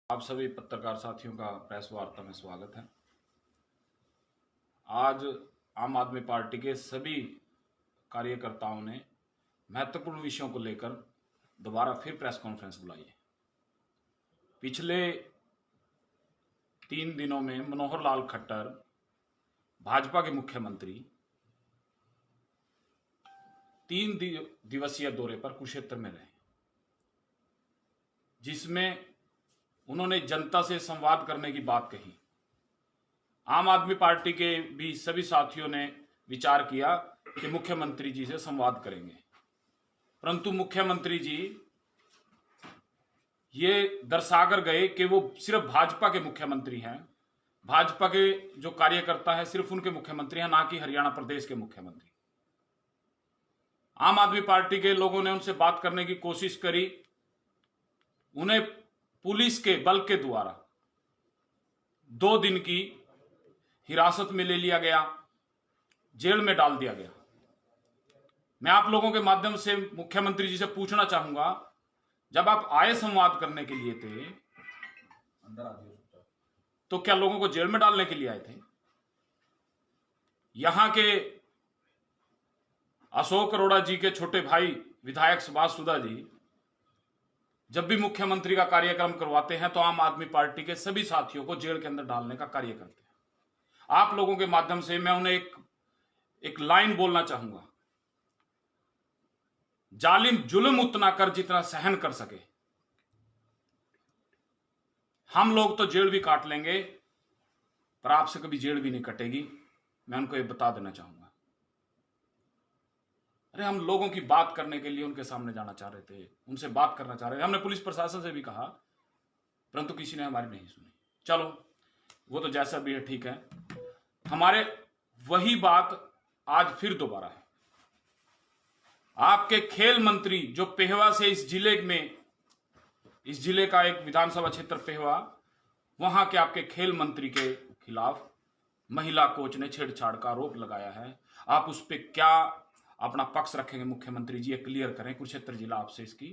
आप सभी पत्रकार साथियों का प्रेस वार्ता में स्वागत है। आज आम आदमी पार्टी के सभी कार्यकर्ताओं ने महत्वपूर्ण विषयों को लेकर दोबारा फिर प्रेस कॉन्फ्रेंस बुलाई है। पिछले 3 दिनों में मनोहर लाल खट्टर भाजपा के मुख्यमंत्री 3 दिवसीय दौरे पर कुरुक्षेत्र में रहे, जिसमें उन्होंने जनता से संवाद करने की बात कही। आम आदमी पार्टी के भी सभी साथियों ने विचार किया कि मुख्यमंत्री जी से संवाद करेंगे, परंतु मुख्यमंत्री जी ये दर्शाकर गए कि वो सिर्फ भाजपा के मुख्यमंत्री हैं, भाजपा के जो कार्यकर्ता हैं सिर्फ उनके मुख्यमंत्री हैं, ना कि हरियाणा प्रदेश के मुख्यमंत्री। आम आदमी पार्टी के लोगों ने उनसे बात करने की कोशिश करी, उन्हें पुलिस के बल के द्वारा 2 दिन की हिरासत में ले लिया गया, जेल में डाल दिया गया। मैं आप लोगों के माध्यम से मुख्यमंत्री जी से पूछना चाहूंगा, जब आप आए संवाद करने के लिए थे तो क्या लोगों को जेल में डालने के लिए आए थे? यहां के अशोक अरोड़ा जी के छोटे भाई विधायक सुभाष सुधा जी जब भी मुख्यमंत्री का कार्यक्रम करवाते हैं तो आम आदमी पार्टी के सभी साथियों को जेल के अंदर डालने का कार्य करते हैं। आप लोगों के माध्यम से मैं उन्हें एक लाइन बोलना चाहूंगा, जालिम जुल्म उतना कर जितना सहन कर सके। हम लोग तो जेल भी काट लेंगे, पर आपसे कभी जेल भी नहीं कटेगी, मैं उनको ये बता देना चाहूंगा। अरे हम लोगों की बात करने के लिए उनके सामने जाना चाह रहे थे, उनसे बात करना चाह रहे थे, हमने पुलिस प्रशासन से भी कहा, परंतु किसी ने हमारी नहीं सुनी। चलो वो तो जैसा भी है ठीक है। हमारे वही बात आज फिर दोबारा है। आपके खेल मंत्री जो पेहवा से इस जिले का एक विधानसभा क्षेत्र पेहवा, वहां के आपके खेल मंत्री के खिलाफ महिला कोच ने छेड़छाड़ का आरोप लगाया है। आप उस पर क्या अपना पक्ष रखेंगे? मुख्यमंत्री जी ये क्लियर करें। कुरुक्षेत्र जिला आपसे इसकी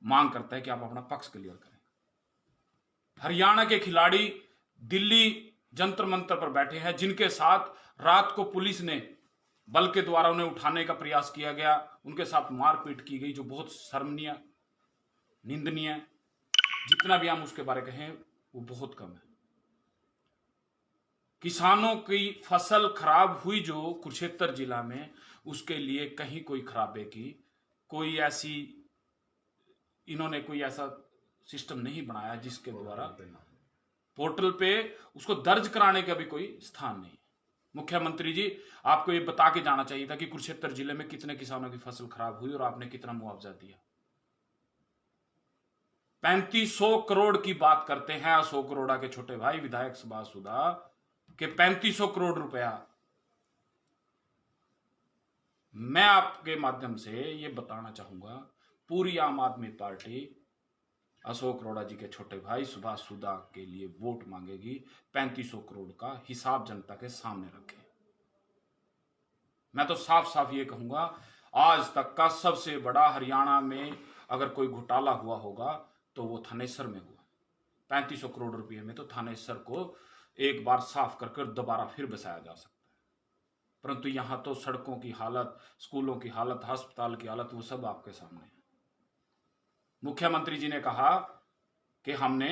मांग करता है कि आप अपना पक्ष क्लियर करें। हरियाणा के खिलाड़ी दिल्ली जंतर मंतर पर बैठे हैं, जिनके साथ रात को पुलिस ने बल के द्वारा उन्हें उठाने का प्रयास किया गया, उनके साथ मारपीट की गई, जो बहुत शर्मनीय, निंदनीय, जितना भी हम उसके बारे कहें वो बहुत कम है। किसानों की फसल खराब हुई जो कुरुक्षेत्र जिला में, उसके लिए कहीं कोई खराबे की कोई ऐसी इन्होंने कोई ऐसा सिस्टम नहीं बनाया जिसके द्वारा पोर्टल पे उसको दर्ज कराने का भी कोई स्थान नहीं। मुख्यमंत्री जी आपको ये बता के जाना चाहिए था कि कुरुक्षेत्र जिले में कितने किसानों की फसल खराब हुई और आपने कितना मुआवजा दिया। 3500 करोड़ की बात करते हैं अशोक अरोड़ा के छोटे भाई विधायक सुभाष सुधा के 3500 करोड़ रुपया। मैं आपके माध्यम से ये बताना चाहूंगा, पूरी आम आदमी पार्टी अशोक अरोड़ा जी के छोटे भाई सुभाष सुधा के लिए वोट मांगेगी। 3500 करोड़ का हिसाब जनता के सामने रखें। मैं तो साफ साफ ये कहूंगा, आज तक का सबसे बड़ा हरियाणा में अगर कोई घोटाला हुआ होगा तो वो थानेसर में हुआ। 3500 करोड़ रुपए में तो थानेसर को एक बार साफ कर दोबारा फिर बसाया जा सकता है, परंतु यहां तो सड़कों की हालत, स्कूलों की हालत, अस्पताल की हालत, वो सब आपके सामने है। मुख्यमंत्री जी ने कहा कि हमने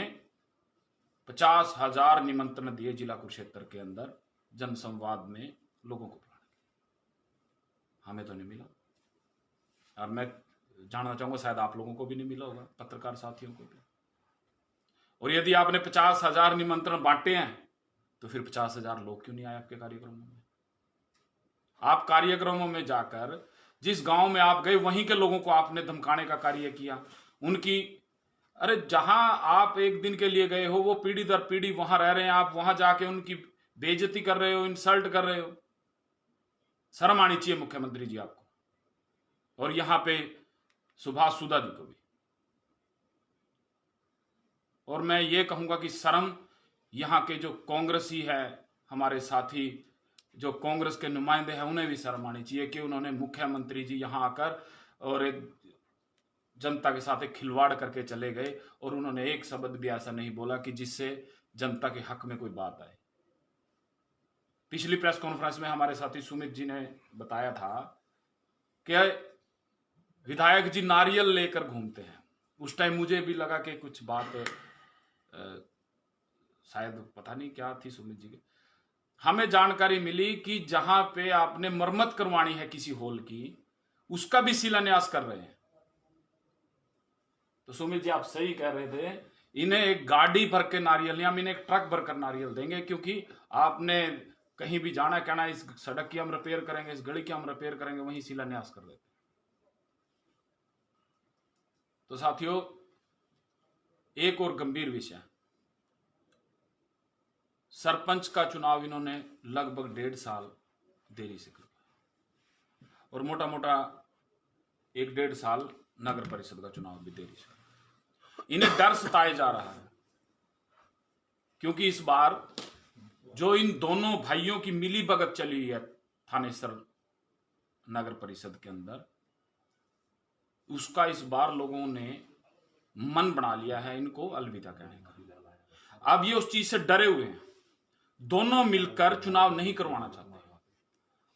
50,000 निमंत्रण दिए जिला कुरुक्षेत्र के अंदर जनसंवाद में लोगों को बुलाने के, हमें तो नहीं मिला। और मैं जानना चाहूंगा शायद आप लोगों को भी नहीं मिला होगा, पत्रकार साथियों को भी। और यदि आपने 50,000 निमंत्रण बांटे हैं तो फिर 50,000 लोग क्यों नहीं आए आपके कार्यक्रमों में? आप कार्यक्रमों में जाकर जिस गांव में आप गए वहीं के लोगों को आपने धमकाने का कार्य किया, उनकी, अरे जहां आप एक दिन के लिए गए हो वो पीढ़ी दर पीढ़ी वहां रह रहे हैं, आप वहां जाके उनकी बेइज्जती कर रहे हो, इंसल्ट कर रहे हो। शर्म आनी चाहिए मुख्यमंत्री जी आपको, और यहां पे सुभाष सुधा जी को भी। और मैं ये कहूंगा कि शर्म यहां के जो कांग्रेसी है, हमारे साथी जो कांग्रेस के नुमाइंदे हैं, उन्हें भी शर्म आनी चाहिए कि उन्होंने मुख्यमंत्री जी यहां आकर और एक जनता के साथ एक खिलवाड़ करके चले गए और उन्होंने एक शब्द भी ऐसा नहीं बोला कि जिससे जनता के हक में कोई बात आए। पिछली प्रेस कॉन्फ्रेंस में हमारे साथी सुमित जी ने बताया था कि विधायक जी नारियल लेकर घूमते हैं। उस टाइम मुझे भी लगा कि कुछ बात शायद पता नहीं क्या थी सुमित जी की। हमें जानकारी मिली कि जहां पे आपने मरम्मत करवानी है किसी हॉल की, उसका भी शिलान्यास कर रहे हैं। तो सुमित जी आप सही कह रहे थे, इन्हें एक गाड़ी भर के नारियल या इन्हें एक ट्रक भर कर नारियल देंगे, क्योंकि आपने कहीं भी जाना कहना इस सड़क की हम रिपेयर करेंगे, इस गली की हम रिपेयर करेंगे, वहीं शिलान्यास कर देते। तो साथियों, एक और गंभीर विषय, सरपंच का चुनाव इन्होंने लगभग 1.5 साल देरी से करवाया और मोटा मोटा 1-1.5 साल नगर परिषद का चुनाव भी देरी से। इन्हें डर सताया जा रहा है क्योंकि इस बार जो इन दोनों भाइयों की मिली भगत चली हुई है थानेसर नगर परिषद के अंदर, उसका इस बार लोगों ने मन बना लिया है इनको अलविदा कहने का। अब ये उस चीज से डरे हुए हैं, दोनों मिलकर चुनाव नहीं करवाना चाहते।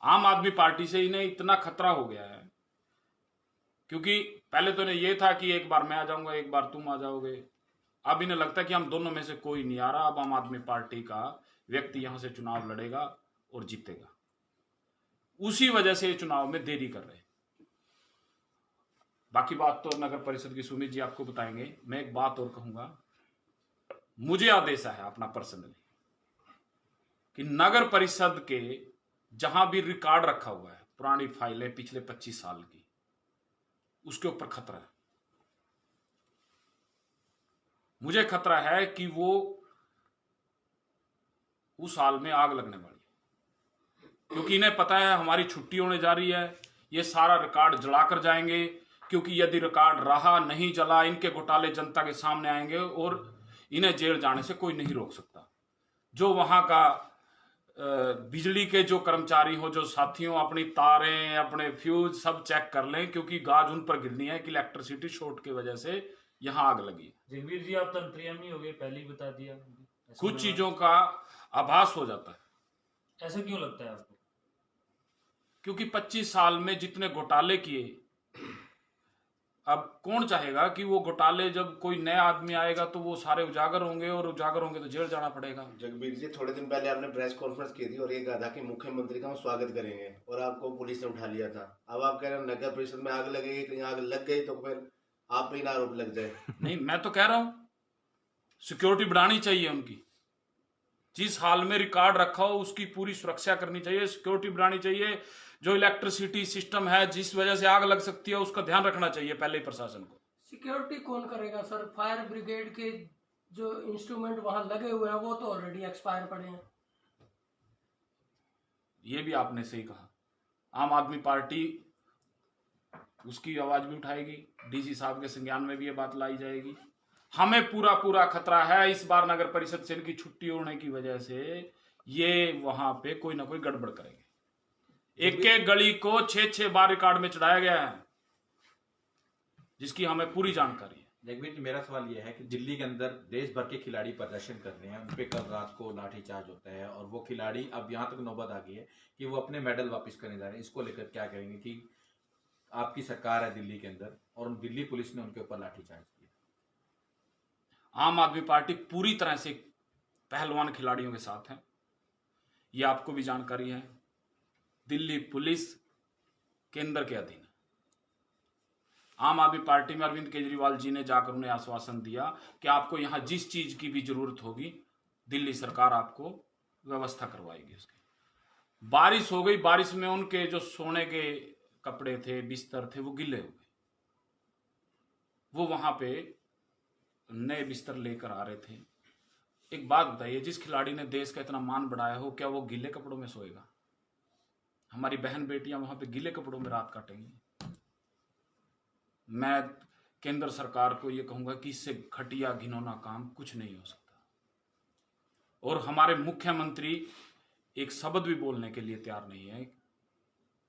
आम आदमी पार्टी से इन्हें इतना खतरा हो गया है, क्योंकि पहले तो इन्हें यह था कि एक बार मैं आ जाऊंगा, एक बार तुम आ जाओगे। अब इन्हें लगता है कि हम दोनों में से कोई नहीं आ रहा, अब आम आदमी पार्टी का व्यक्ति यहां से चुनाव लड़ेगा और जीतेगा। उसी वजह से ये चुनाव में देरी कर रहे हैं। बाकी बात तो नगर परिषद की सुमित जी आपको बताएंगे। मैं एक बात और कहूंगा, मुझे आदेश है अपना पर्सनली कि नगर परिषद के जहां भी रिकॉर्ड रखा हुआ है, पुरानी फाइलें पिछले 25 साल की, उसके ऊपर खतरा है। मुझे खतरा है कि वो उस साल में आग लगने वाली है, क्योंकि इन्हें पता है हमारी छुट्टी होने जा रही है, ये सारा रिकॉर्ड जलाकर जाएंगे, क्योंकि यदि रिकॉर्ड रहा नहीं जला, इनके घोटाले जनता के सामने आएंगे और इन्हें जेल जाने से कोई नहीं रोक सकता। जो वहां का बिजली के जो कर्मचारी हो, जो साथियों, अपनी तारें, अपने फ्यूज सब चेक कर लें, क्योंकि गाज उन पर गिरनी है कि इलेक्ट्रिसिटी शॉर्ट की वजह से यहां आग लगी। जगबीर जी, आप तो अंतर्यामी हो गए, पहले ही बता दिया। कुछ चीजों का आभास हो जाता है। ऐसा क्यों लगता है आपको? क्योंकि 25 साल में जितने घोटाले किए, अब कौन चाहेगा कि वो घोटाले, जब कोई नया आदमी आएगा तो वो सारे उजागर होंगे, और उजागर होंगे तो जेल जाना पड़ेगा। जगबीर जी, थोड़े दिन पहले आपने प्रेस कॉन्फ्रेंस की थी और ये कहा था कि मुख्यमंत्री का हम स्वागत करेंगे, और आपको पुलिस ने उठा लिया था। अब आप कह रहे हैं नगर परिषद में आग लगेगी, कहीं आग लग गई तो फिर आप पे ना आरोप लग जाए। नहीं, मैं तो कह रहा हूं सिक्योरिटी बढ़ानी चाहिए उनकी। जिस हाल में रिकॉर्ड रखा हो उसकी पूरी सुरक्षा करनी चाहिए, सिक्योरिटी बढ़ानी चाहिए। जो इलेक्ट्रिसिटी सिस्टम है, जिस वजह से आग लग सकती है, उसका ध्यान रखना चाहिए पहले ही प्रशासन को। सिक्योरिटी कौन करेगा सर? फायर ब्रिगेड के जो इंस्ट्रूमेंट वहां लगे हुए हैं वो तो ऑलरेडी एक्सपायर पड़े हैं। ये भी आपने सही कहा। आम आदमी पार्टी उसकी आवाज भी उठाएगी, डीसी साहब के संज्ञान में भी ये बात लाई जाएगी। हमें पूरा पूरा खतरा है इस बार नगर परिषद से इनकी छुट्टी होने की वजह से ये वहां पे कोई ना कोई गड़बड़ करेंगे। एक एक गली को 6-6 बार रिकॉर्ड में चढ़ाया गया है, जिसकी हमें पूरी जानकारी है। जगबीर जी, मेरा सवाल यह है कि दिल्ली के अंदर देश भर के खिलाड़ी प्रदर्शन कर रहे हैं, उन पे कल रात को लाठीचार्ज होता है, और वो खिलाड़ी अब यहाँ तक नौबत आ गई है कि वो अपने मेडल वापस करने जा रहे हैं। इसको लेकर क्या कहेंगे कि आपकी सरकार है दिल्ली के अंदर और दिल्ली पुलिस ने उनके ऊपर लाठीचार्ज किया? आम आदमी पार्टी पूरी तरह से पहलवान खिलाड़ियों के साथ है, ये आपको भी जानकारी है। दिल्ली पुलिस केंद्र के अधीन है। आम आदमी पार्टी में अरविंद केजरीवाल जी ने जाकर उन्हें आश्वासन दिया कि आपको यहां जिस चीज की भी जरूरत होगी, दिल्ली सरकार आपको व्यवस्था करवाएगी उसकी। बारिश हो गई, बारिश में उनके जो सोने के कपड़े थे, बिस्तर थे, वो गिले हो गए। वो वहां पे नए बिस्तर लेकर आ रहे थे। एक बात बताइए, जिस खिलाड़ी ने देश का इतना मान बढ़ाया हो, क्या वो गीले कपड़ों में सोएगा? हमारी बहन बेटियां वहां पे गीले कपड़ों में रात काटेंगी। मैं केंद्र सरकार को यह कहूंगा कि इससे घटिया घिनौना काम कुछ नहीं हो सकता। और हमारे मुख्यमंत्री एक शब्द भी बोलने के लिए तैयार नहीं है।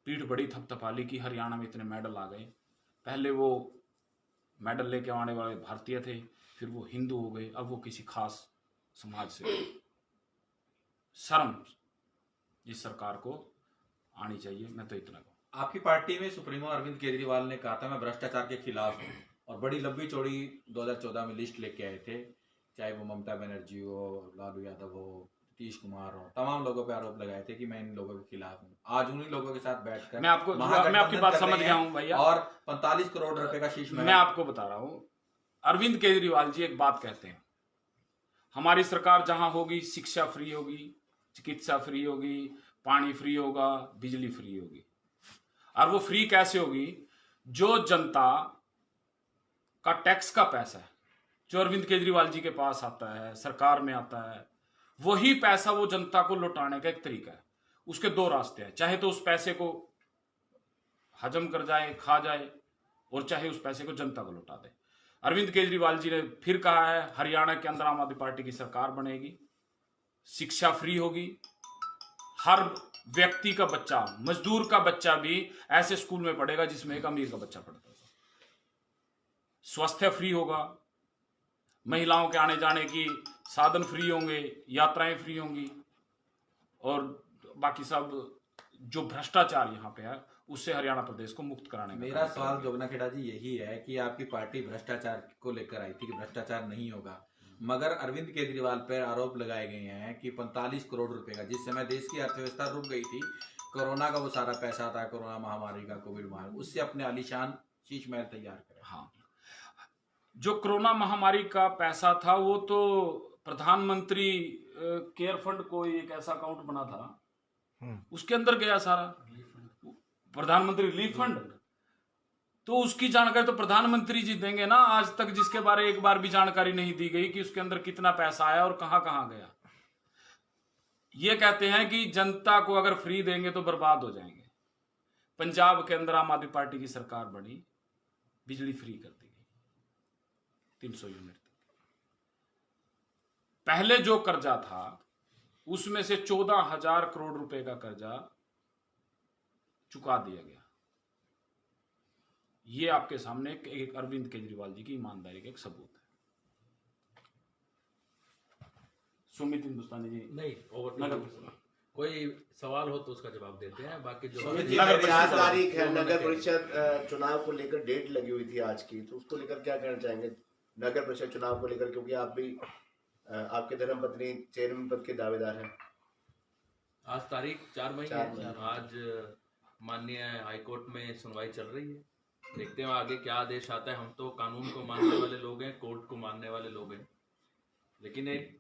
पीठ बड़ी थपथपाली की हरियाणा में इतने मेडल आ गए। पहले वो मेडल लेके आने वाले भारतीय थे, फिर वो हिंदू हो गए, अब वो किसी खास समाज से। शर्म इस सरकार को आनी चाहिए, मैं तो इतना कहूँ। आपकी पार्टी में सुप्रीमो अरविंद केजरीवाल ने कहा था मैं भ्रष्टाचार के खिलाफ हूँ, और बड़ी लंबी चौड़ी 2014 में लिस्ट लेके आए थे, चाहे वो ममता बनर्जी हो, लालू यादव हो, नीतीश कुमार हो, तमाम लोगों पे आरोप लगाए थे कि मैं इन लोगों के खिलाफ हूँ। आज उन्हीं लोगों के साथ बैठकर मैं आपकी बात समझ गया हूँ भैया, और 45 करोड़ रुपए का शीश मैं आपको बता रहा हूँ। अरविंद केजरीवाल जी एक बात कहते हैं, हमारी सरकार जहां होगी शिक्षा फ्री होगी, चिकित्सा फ्री होगी, पानी फ्री होगा, बिजली फ्री होगी। और वो फ्री कैसे होगी? जो जनता का टैक्स का पैसा है, जो अरविंद केजरीवाल जी के पास आता है, सरकार में आता है, वही पैसा वो जनता को लौटाने का एक तरीका है। उसके दो रास्ते हैं, चाहे तो उस पैसे को हजम कर जाए, खा जाए, और चाहे उस पैसे को जनता को लौटा दे। अरविंद केजरीवाल जी ने फिर कहा है हरियाणा के अंदर आम आदमी पार्टी की सरकार बनेगी, शिक्षा फ्री होगी, हर व्यक्ति का बच्चा, मजदूर का बच्चा भी ऐसे स्कूल में पढ़ेगा जिसमें एक अमीर का बच्चा पढ़ता था, स्वास्थ्य फ्री होगा, महिलाओं के आने जाने की साधन फ्री होंगे, यात्राएं फ्री होंगी, और बाकी सब जो भ्रष्टाचार यहाँ पे है उससे हरियाणा प्रदेश को मुक्त कराने का मेरा सवाल जोगना खेड़ा जी यही है कि आपकी पार्टी भ्रष्टाचार को लेकर आई थी कि भ्रष्टाचार नहीं होगा, मगर अरविंद केजरीवाल पर आरोप लगाए गए हैं कि 45 करोड़ रुपए का, जिस समय देश की अर्थव्यवस्था रुक गई थी, कोरोना का वो सारा पैसा था, कोरोना महामारी का, कोविड महामारी, उससे अपने आलीशान शीश महल तैयार करें। हाँ, जो कोरोना महामारी का पैसा था वो तो प्रधानमंत्री केयर फंड को एक ऐसा अकाउंट बना था, उसके अंदर गया सारा, प्रधानमंत्री रिलीफ फंड। तो उसकी जानकारी तो प्रधानमंत्री जी देंगे ना, आज तक जिसके बारे एक बार भी जानकारी नहीं दी गई कि उसके अंदर कितना पैसा आया और कहां कहां गया। ये कहते हैं कि जनता को अगर फ्री देंगे तो बर्बाद हो जाएंगे। पंजाब के अंदर आम आदमी पार्टी की सरकार बनी, बिजली फ्री कर दी गई 300 यूनिट तक। पहले जो कर्जा था उसमें से 14,000 करोड़ रुपए का कर्जा चुका दिया गया। ये आपके सामने एक अरविंद केजरीवाल जी की ईमानदारी का एक सबूत है। सुमित हिंदुस्तानी जी नहीं कोई सवाल हो तो उसका जवाब देते हैं, बाकी जो आज तारीख है, नगर परिषद चुनाव को लेकर डेट लगी हुई थी आज की, तो उसको लेकर क्या कहना चाहेंगे नगर परिषद चुनाव को लेकर, क्योंकि आप भी आपके धर्मपत्नी चेयरमैन पद के दावेदार हैं। आज तारीख 4 मई है, आज माननीय हाईकोर्ट में सुनवाई चल रही है, देखते हैं आगे क्या आदेश आता है। हम तो कानून को मानने वाले लोग हैं, कोर्ट को मानने वाले लोग हैं, लेकिन एक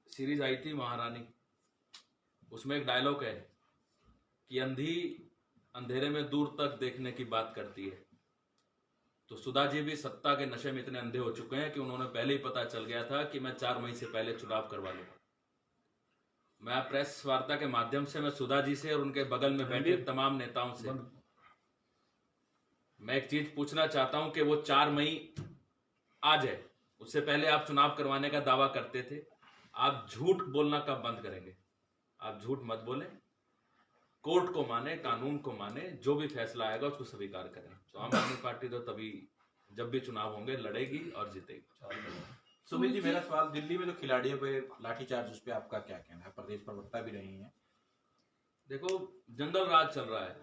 सीरीज आई थी महारानी, उसमें एक डायलॉग है कि अंधी अंधेरे में दूर तक देखने की बात करती है। तो सुधा जी भी सत्ता के नशे में इतने अंधे हो चुके हैं कि उन्होंने पहले ही पता चल गया था कि मैं 4 मई से पहले चुनाव करवा लूंगा। मैं प्रेस वार्ता के माध्यम से मैं सुधा जी से और उनके बगल में बैठे तमाम नेताओं से मैं एक चीज पूछना चाहता हूं कि वो 4 मई आ जाए, उससे पहले आप चुनाव करवाने का दावा करते थे। आप झूठ बोलना कब बंद करेंगे? आप झूठ मत बोले, कोर्ट को माने, कानून को माने, जो भी फैसला आएगा उसको स्वीकार करें। तो आम आदमी पार्टी तो तभी जब भी चुनाव होंगे लड़ेगी और जीतेगी। सुमित जी, मेरा सवाल, दिल्ली में जो खिलाड़ियों पे लाठीचार्ज, उस पर आपका क्या कहना है? प्रदेश प्रवक्ता भी रही हैं। देखो, जंगल राज चल रहा है,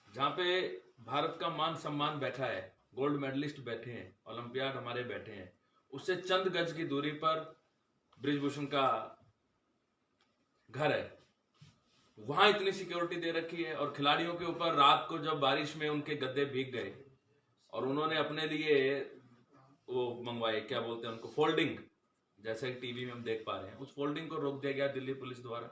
जहाँ पे भारत का मान सम्मान बैठा है, गोल्ड मेडलिस्ट बैठे हैं, ओलंपियाड हमारे बैठे हैं, उससे चंद गज की दूरी पर ब्रिजभूषण का घर है, वहां इतनी सिक्योरिटी दे रखी है। और खिलाड़ियों के ऊपर रात को जब बारिश में उनके गद्दे भीग गए और उन्होंने अपने लिए वो मंगवाए, क्या बोलते हैं उनको, फोल्डिंग, जैसे टीवी में हम देख पा रहे हैं, उस फोल्डिंग को रोक दिया गया दिल्ली पुलिस द्वारा।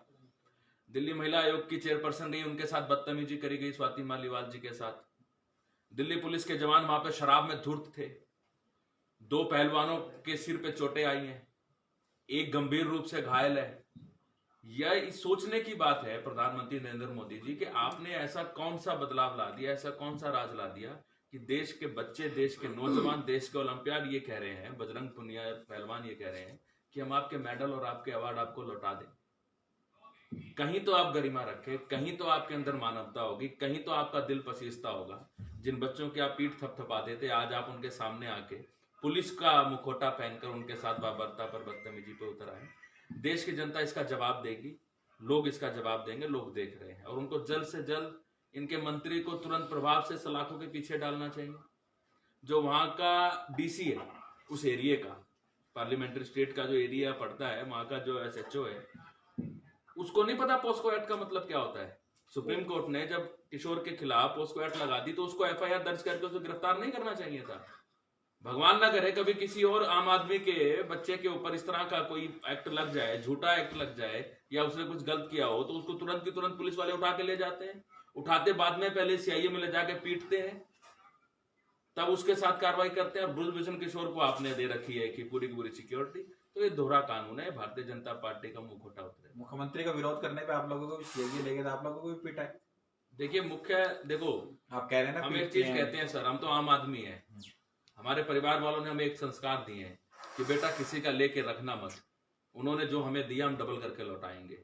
दिल्ली महिला आयोग की चेयरपर्सन रही, उनके साथ बदतमीजी करी गई स्वाति मालीवाल जी के साथ। दिल्ली पुलिस के जवान वहां पे शराब में धुत थे, 2 पहलवानों के सिर पे चोटें आई हैं, एक गंभीर रूप से घायल है। यह सोचने की बात है प्रधानमंत्री नरेंद्र मोदी जी कि आपने ऐसा कौन सा बदलाव ला दिया, ऐसा कौन सा राज ला दिया कि देश के बच्चे, देश के नौजवान, देश के ओलंपियाड ये कह रहे हैं, बजरंग पुनिया पहलवान ये कह रहे हैं कि हम आपके मेडल और आपके अवार्ड आपको लौटा दें। कहीं तो आप गरिमा रखे, कहीं तो आपके अंदर मानवता होगी, कहीं तो आपका दिल पसीजता होगा। जिन बच्चों की आप पीठ थपथपाते थे, आज आप उनके सामने आके पुलिस का मुखौटा पहनकर उनके साथ बाबरता पर बदतमीजी पे उतर आए। देश की जनता इसका जवाब देगी, लोग इसका जवाब देंगे, लोग देख रहे हैं। और उनको जल्द से जल्द इनके मंत्री को तुरंत प्रभाव से सलाखों के पीछे डालना चाहिए। जो वहां का डीसी है, उस एरिया का, पार्लियामेंट्री स्टेट का जो एरिया पड़ता है, वहां का जो एसएचओ है, उसको नहीं पता पोस्को एक्ट का मतलब क्या होता है। सुप्रीम कोर्ट ने जब किशोर के खिलाफ पोस्को एक्ट लगा दी तो उसको एफआईआर दर्ज करके उसे गिरफ्तार नहीं करना चाहिए था। भगवान ना करे कभी किसी और आम आदमी के बच्चे के ऊपर इस तरह का कोई एक्ट लग जाए, झूठा एक्ट लग जाए, या उसने कुछ गलत किया हो, तो उसको तुरंत की तुरंत पुलिस वाले उठा के ले जाते हैं। उठाते बाद में पहले सीआईए में ले जाके पीटते हैं, तब उसके साथ कार्रवाई करते हैं। और ब्रजभूषण किशोर को आपने दे रखी है कि पूरी की पूरी सिक्योरिटी। तो ये दोहरा कानून है, भारतीय जनता पार्टी का मुखौटा उतरे। मुख्यमंत्री का विरोध करने पे आप लोगों को सीआईए ले गए तो आप लोगों को भी पीटा है। देखिए देखो, आप कह रहे हैं ना, हम एक चीज कहते हैं सर, हम तो आम आदमी हैं। हमारे परिवार वालों ने हमें एक संस्कार दिए हैं कि बेटा किसी का लेके रखना मत। उन्होंने जो हमें दिया हम डबल करके लौटाएंगे।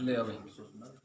ले आओ भाई।